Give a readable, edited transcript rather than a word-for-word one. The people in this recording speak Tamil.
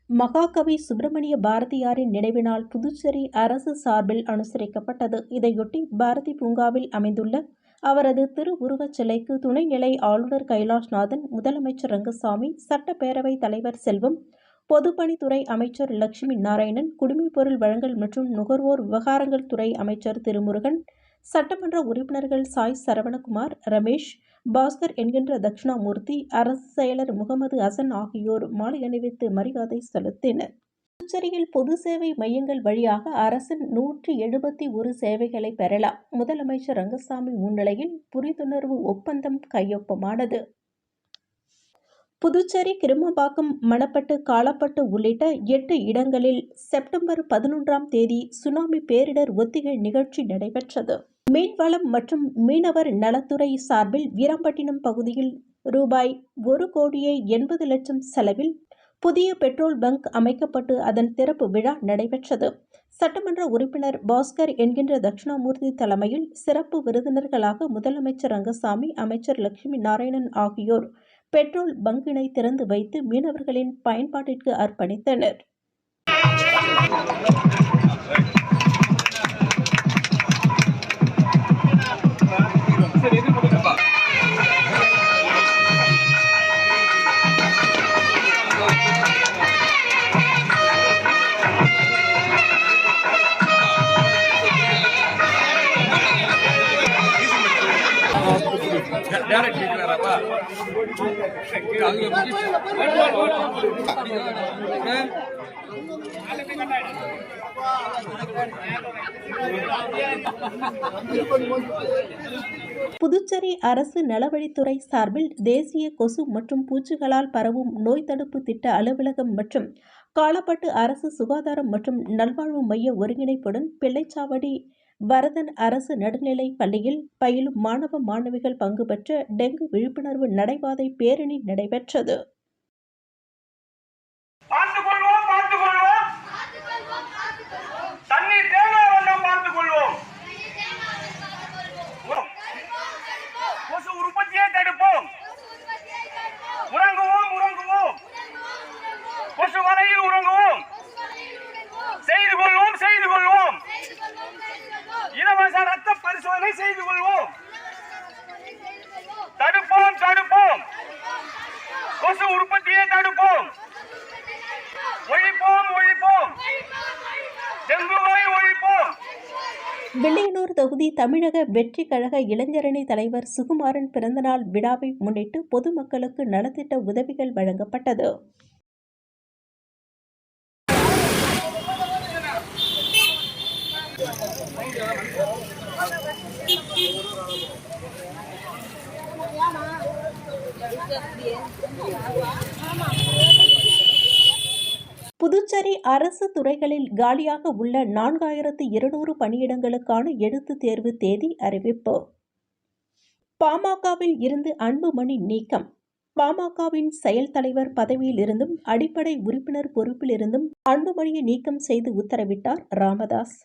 மகாகவி சுப்பிரமணிய பாரதியாரின் நினைவு நாள் புதுச்சேரி அரசு சார்பில் அனுசரிக்கப்பட்டது. இதையொட்டி பாரதி பூங்காவில் அமைந்துள்ள அவரது திருவுருவச் சிலைக்கு துணைநிலை ஆளுநர் கைலாஷ்நாதன், முதலமைச்சர் ரங்கசாமி, சட்டப்பேரவைத் தலைவர் செல்வம், பொதுப்பணித்துறை அமைச்சர் லட்சுமி நாராயணன், குடிமைப்பொருள் வழங்கல் மற்றும் நுகர்வோர் விவகாரங்கள் துறை அமைச்சர் திருமுருகன், சட்டமன்ற உறுப்பினர்கள் சாய் சரவணகுமார், ரமேஷ், பாஸ்கர் என்கின்ற தட்சிணாமூர்த்தி, அரசு செயலர் முகமது ஹசன் ஆகியோர் மாலை அணிவித்து மரியாதை செலுத்தினர். புதுச்சேரியில் பொது சேவை மையங்கள் வழியாக அரசின் 171 சேவைகளை பெறலாம். முதலமைச்சர் ரங்கசாமி முன்னிலையில் புரிந்துணர்வு ஒப்பந்தம் கையொப்பமானது. புதுச்சேரி கிருமம்பாக்கம், மணப்பட்டு, காலப்பட்டு உள்ளிட்ட 8 இடங்களில் செப்டம்பர் 11ஆம் தேதி சுனாமி பேரிடர் ஒத்திகை நிகழ்ச்சி நடைபெற்றது. மீன்வளம் மற்றும் மீனவர் நலத்துறை சார்பில் வீராம்பட்டினம் பகுதியில் ரூபாய் 1,80,00,000 செலவில் புதிய பெட்ரோல் பங்க் அமைக்கப்பட்டு அதன் திறப்பு விழா நடைபெற்றது. சட்டமன்ற உறுப்பினர் பாஸ்கர் என்கின்ற தட்சிணாமூர்த்தி தலைமையில் சிறப்பு விருந்தினர்களாக முதலமைச்சர் ரங்கசாமி, அமைச்சர் லட்சுமி நாராயணன் ஆகியோர் பெட்ரோல் பங்கினை திறந்து வைத்து மீனவர்களின் பயன்பாட்டிற்கு அர்ப்பணித்தனர். புதுச்சேரி அரசு நலவழித்துறை சார்பில் தேசிய கொசு மற்றும் பூச்சிகளால் பரவும் நோய் தடுப்பு திட்ட அலுவலகம் மற்றும் காலப்பட்டு அரசு சுகாதாரம் மற்றும் நல்வாழ்வு மைய ஒருங்கிணைப்புடன் பிள்ளைச்சாவடி வரதன் அரசு நடுநிலைப் பள்ளியில் பயிலும் மாணவ மாணவிகள் பங்கு பெற்ற டெங்கு விழிப்புணர்வு நடைபாதை பேரணி நடைபெற்றது. இலவச ரத்த பரிசோதனை செய்து கொள்வோம். தடுப்போம். கொசு உற்பத்தியை தடுப்போம். ஒழிப்போம். டெங்குவை ஒழிப்போம். வில்லியனூர் தொகுதி தமிழக வெற்றி கழக இளைஞரணி தலைவர் சுகுமாரன் பிறந்தநாள் விழாவை முன்னிட்டு பொதுமக்களுக்கு நலத்திட்ட உதவிகள் வழங்கப்பட்டது. புதுச்சேரி அரசு துறைகளில் காலியாக உள்ள 4200 பணியிடங்களுக்கான எழுத்துத் தேர்வு தேதி அறிவிப்பு. பாமகவில் இருந்து அன்புமணி நீக்கம். பாமகவின் செயல் தலைவர் பதவியில் இருந்தும் அடிப்படை உறுப்பினர் பொறுப்பில் இருந்தும் அன்புமணியை நீக்கம் செய்து உத்தரவிட்டார் ராமதாஸ்.